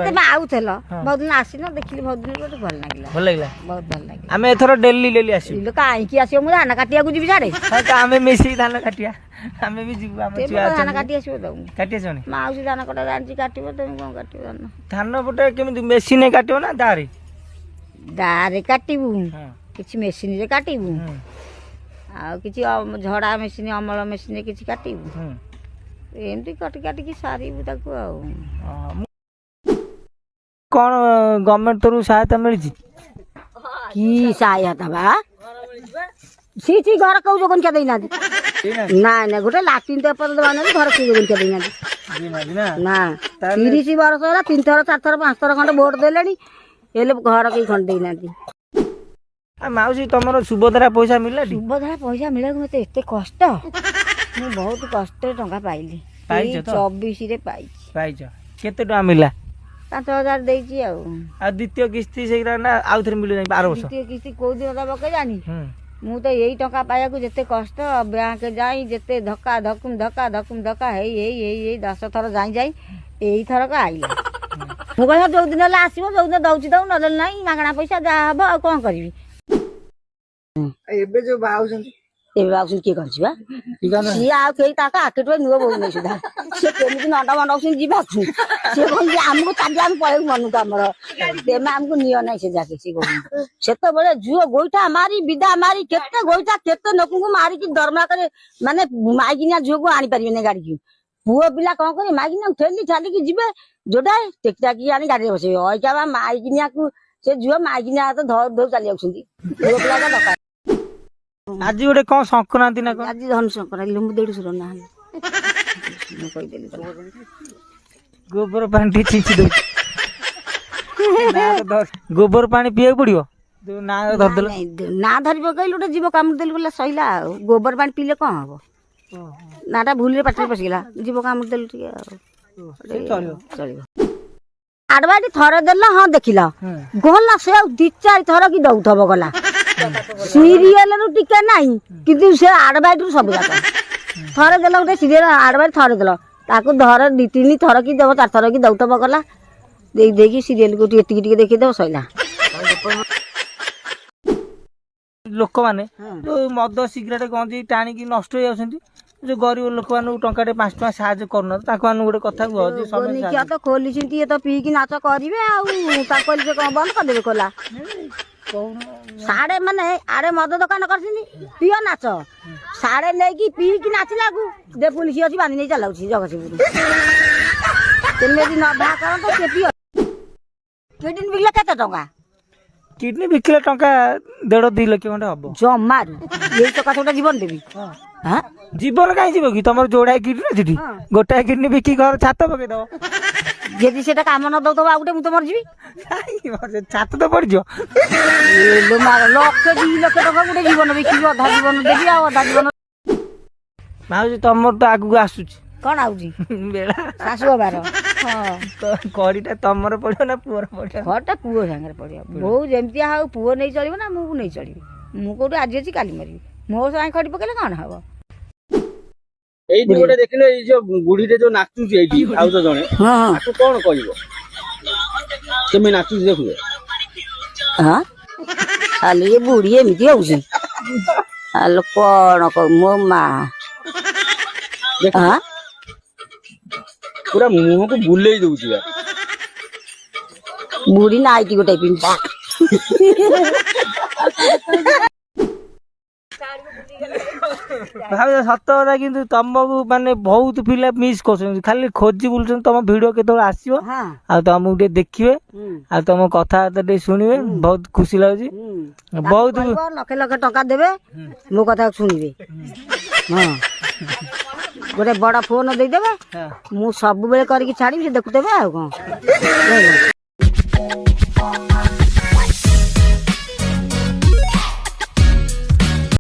ତମେ ଆଉଥିଲ ବହୁତ ଦିନ ଆସିନ ଦେଖିଲି ବହୁତ ଦିନ ଗୋଟେ ଭଲ ଲାଗିଲା ବହୁତ ଭଲ ଲାଗିଲା। ଆମେ ଏଥର ଡେଲି ଆସିବୁ। କାହିଁକି ଆସିବ ମୁଁ ଧାନ କାଟିବାକୁ ଯିବି ସାଡେ। ଆମେ ମିଶିକି ଧାନ କାଟିବା। ଆମେ ବି ଯିବୁ ଆମ ଛୁଆ ଧାନ କାଟି ଆସିବ ତ କାଟି ଆସିବନି ମାଉସୀ ଧାନ କଟା ଜାଣିଛି କାଟିବ ତମେ କଣ କାଟିବ ଧାନ ପଟେ କେମିତି ମେସିନରେ କାଟିବ ନା ଦାରେ? ଦାରେ କାଟିବୁ କିଛି ମେସିନରେ କାଟିବୁ ଆଉ କିଛି ଝଡ଼ା ମେସିନ ଅମଳ ମେସିନରେ କିଛି କାଟିବୁ ଏମିତି କାଟିକି ସାରିବୁ ତାକୁ ଆଉ। କଣ ଗଭର୍ଣ୍ଣମେଣ୍ଟ ତରଫରୁ ସହାୟତା ମିଳିଛି? କି ସହାୟତା ବା ସି ଘର କୋଉ ଯୋଗନିକା ଦେଇନାହାନ୍ତି। ନାଇଁ ନାଇଁ ଗୋଟେ ଲାଟ୍ରିନ୍ ତ ଏପର୍ଯ୍ୟନ୍ତ ବାନାନ୍ତି ଘର କୋଉ ଯୋଗନିକା ଦେଇନାହାନ୍ତି ନା। 30 ବର୍ଷ ହେଲା 3 ଥର 4 ଥର 5 ଥର ଖଣ୍ଡେ ଭୋଟ ଦେଲେଣି ହେଲେ ଘର କେହି ଖଣ୍ଡେ ଦେଇନାହାନ୍ତି। ମାଉସୀ ତମର ସୁଭଦ୍ରା ପଇସା ମିଳିଲା? ସୁଭଦ୍ରା ପଇସା ମିଳିବାକୁ ମତେ ଏତେ କଷ୍ଟ ମୁଁ ବହୁତ କଷ୍ଟରେ ଟଙ୍କା ପାଇଲି। 24ରେ ପାଇଛ। କେତେ ଟଙ୍କା ମିଳିଲା? 5,000 ଦେଇଛି ଆଉ ଦ୍ୱିତୀୟ କିସ୍ତି ସେଇଟା ନା ଆଉ ଥରେ ମିଳିବ 12 ବର୍ଷ? ଦ୍ୱିତୀୟ କିସ୍ତି କୋଉ ଦିନ ଦବ କେଜାଣି। ମୁଁ ତ ଏଇ ଟଙ୍କା ପାଇବାକୁ ଯେତେ କଷ୍ଟ ବ୍ୟାଙ୍କ ଯାଇ ଯେତେ ଧକ୍କା ହେଇ 10 ଥର ଯାଇ ଏଇଥରକ ଆଇଲା। ମୁଁ କହିବା ଯୋଉ ଦିନ ହେଲେ ଆସିବ ଯୋଉ ଦିନ ଦଉଛି ଦଉ ନଦେଲେ ନାହିଁ ମାଗଣା ପଇସା ଯାହା ହବ ଆଉ କଣ କରିବି। ଏବେ ଯୋଉ ବାହାଉଛନ୍ତି ଏବେ ବାବୁଛନ୍ତି କିଏ କରିଛି ବା ସିଏ ଆଉ କେହି ତାଙ୍କ ଆକେଟୁ ନୂଆ ବୋଉ ନାହିଁ ସୁଧା ସିଏ କେମିତି ନଣ୍ଡା ମଣ୍ଡଉଛନ୍ତି ଯିବାକୁ ସିଏ କହୁଛି ଆମକୁ ଚାଲି ଆମେ ପଳେଇବୁ ମନକୁ ଆମର ତେମେ ଆମକୁ ନିଅ ନାହିଁ ସେ ଯାକେ ସିଏ କହୁଛନ୍ତି। ସେତେବେଳେ ଝୁଅ ଗୋଇଠା ମାରି ବିଦା ମାରି କେତେ ଗୋଇଠା କେତେ ଲୋକଙ୍କୁ ମାରିକି ଦରମା କରି ମାନେ ମାଇକିନିଆ ଝୁଅକୁ ଆଣିପାରିବେନି ଗାଡିକି। ପୁଅ ପିଲା କଣ କରିବେ ମାଇକିନିଆ ଠେଲି ଠାଲିକି ଯିବେ ଯୋଉଟା ଟେକି ଟାକି ଆଣି ଗାଡିରେ ବସେଇବେ। ଅଇକା ବା ମାଇକିନିଆକୁ ସେ ଝୁଅ ମାଇକିନିଆ ହାତ ଧରୁ ଧରୁ ଚାଲି ଯାଉଛନ୍ତି। ପୁଅ ପିଲା ଦରକାର। ଆଜି ଗୋଟେ କଣ ସଂକ୍ରାନ୍ତି ନା କଣ? ଆଜି ଧନୁ ସଂକ୍ରାନ୍ତି ମୁଁ ଦେଢଶୁର ନାହାନ୍ତି ମୁଁ କହିଦେଲି ଗୋବର ପାଣି ଟିକେ ଛିଞ୍ଚି ଦଉଛି। ଗୋବର ପାଣି ପିଇବାକୁ ପଡିବ ନା ଧରିଦେଲ ନା ଧରି ପକେଇଲି ଗୋଟେ ଯିବ କାମୁଡ଼ି ଦେଲି ବୋଲେ ସଇଲା ଆଉ। ଗୋବର ପାଣି ପିଇଲେ କଣ ହବ ନାଟା ଭୁଲରେ ପାଟିରେ ପଶିଗଲା ଯିବ କାମୁଡ଼ି ଦେଲି ଟିକେ ଆଉ ଚଳିବ। ଆଡବାଇଟି ଥରେ ଦେଲା ହଁ ଦେଖିଲ ଗଲା ସେ ଆଉ 2-4 ଥର କି ଦଉଥବ ଗଲା ସିରିଏଲରୁ ଟିକେ ନାହିଁ କିନ୍ତୁ ସେ ଆଡବାଇଟରୁ ସବୁ ଯାକ ଥରେ ଦେଲ ଗୋଟେ ସିରିଏଲ ଆଡବାଇଟ ଥରେ ଦେଲ ତାକୁ ଧର 2-3 ଥର କି ଦେବ 4 ଥର କି ଦଉଥବ ଗଲା ଦେଇକି ସିରିଏଲକୁ ଏତିକି ଟିକେ ଦେଖିଦେବ ସଇଲା। ଲୋକମାନେ ଯୋଉ ମଦ ସିଗାରେଟ ଗଞ୍ଜି ଟାଣିକି ନଷ୍ଟ ହେଇଯାଉଛନ୍ତି ଯୋଉ ଗରିବ ଲୋକମାନଙ୍କୁ ଟଙ୍କାଟେ 5 ଟଙ୍କା ସାହାଯ୍ୟ କରୁନାହାନ୍ତି ତାଙ୍କ ମାନଙ୍କୁ ଗୋଟେ କଥା କୁହ ଯେ ସମୀକ୍ଷା ତ ଖୋଲିଛନ୍ତି ଇଏ ତ ପିଇକି ନାଚ କରିବେ ଆଉ ତାକୁ କହିଲେ ସେ କଣ ବନ୍ଦ କରିଦେବେ ଖୋଲା ସାଡେ ମାନେ ଆଡେ ମଦ ଦୋକାନ କରିଛନ୍ତି ପିଅ ନାଚ ସାଡେ ନେଇକି ପିଇକି ନାଚିଲାକୁ ଦେ ପୁଲିସ ଅଛି ବାନ୍ଧି ନେଇ ଚାଲାଉଛି ଜଗତସିଂହପୁର କେମିତି ନ ବାହା କରନ୍ତ ସେ ପିଅ କିଡନୀ ବିକିଲେ କେତେ ଟଙ୍କା? କିଡନୀ ବିକିଲେ ଟଙ୍କା 1.5-2 ଲକ୍ଷ ଖଣ୍ଡେ ହବ ଜମାରୁ ଏଇ ଟଙ୍କା ଗୋଟେ ଜୀବନ ଦେବି ଜୀବନ କାହିଁ ଯିବ କି ତମର ଯୋଡାଏ କିଡନୀ ଅଛି ଗୋଟାଏ କିଡନୀ ବିକି ଘର ଛାତ ପକେଇଦବ ଯଦି ସେଟା କାମ ନ ଦଉଥିବ ଆଉ ଗୋଟେ ମୁଁ ତ ମରିଯିବି ଛାତ ତ ପଡିଯିବ। 1-2 ଲକ୍ଷ ଟଙ୍କା ଗୋଟେ ଜୀବନ ବିକିବି ଅଧା ଜୀବନ ଦେବି ଆଉ ଅଧା ଜୀବନ ମାଉସୀ ତମର ତ ଆଗକୁ ଆସୁଛି କଣ ଆଉଛି ବେଳା ଶାଶୁ ହବାର କଡିଟା ତମର ପଡିବ ନା ପୁଅର ପଡିବ? ଘରଟା ପୁଅ ସାଙ୍ଗରେ ପଡିବ ବୋଉ ଯେମିତି ଆଉ ପୁଅ ନେଇ ଚଳିବ ନା ମୁଁ ନେଇ ଚଳିବି ମୁଁ କୋଉଠି ଆଜି ଅଛି କାଲି ମରିବି ମୋ ସାଙ୍ଗେ ଖଡି ପକେଇଲେ କଣ ହବ? ଏଇଠି ଗୋଟେ ଦେଖିଲେ ଏଇ ଯୋଉ ବୁଢୀଟେ ଯୋଉ ନାଚୁଛି ଏଇଠି ଆଉ ତ ଜଣେ ତାକୁ କଣ କହିବ କେମିତି ନାଚୁଛି ଦେଖିବେ ଖାଲି ଏ ବୁଢୀ ଏମିତି ହଉଛି ଆଲୋ କଣ ମୋ ମା ପୁରା ମୁହଁକୁ ବୁଲେଇ ଦଉଛି ବା ବୁଢୀ ନାଇଟି ଗୋଟେ ପିନ୍ଧୁଛି ଭାଉଜ ସତ କଥା କିନ୍ତୁ ତମକୁ ମାନେ ବହୁତ ପିଲା ମିସ୍ କରୁଛନ୍ତି ଖାଲି ଖୋଜି ବୁଲୁଛନ୍ତି ତମ ଭିଡିଓ କେତେବେଳେ ଆସିବ ଆଉ ତମକୁ ଟିକେ ଦେଖିବେ ଆଉ ତମ କଥାବାର୍ତ୍ତା ଟିକେ ଶୁଣିବେ ବହୁତ ଖୁସି ଲାଗୁଛି ବହୁତ ଲକ୍ଷ ଟଙ୍କା ଦେବେ ମୋ କଥା ଶୁଣିବେ ଗୋଟେ ବଡ ଫୋନ ଦେଇଦେବେ ମୁଁ ସବୁବେଳେ କରିକି ଛାଡିବି ସେ ଦେଖୁଦେବେ ଆଉ କଣ।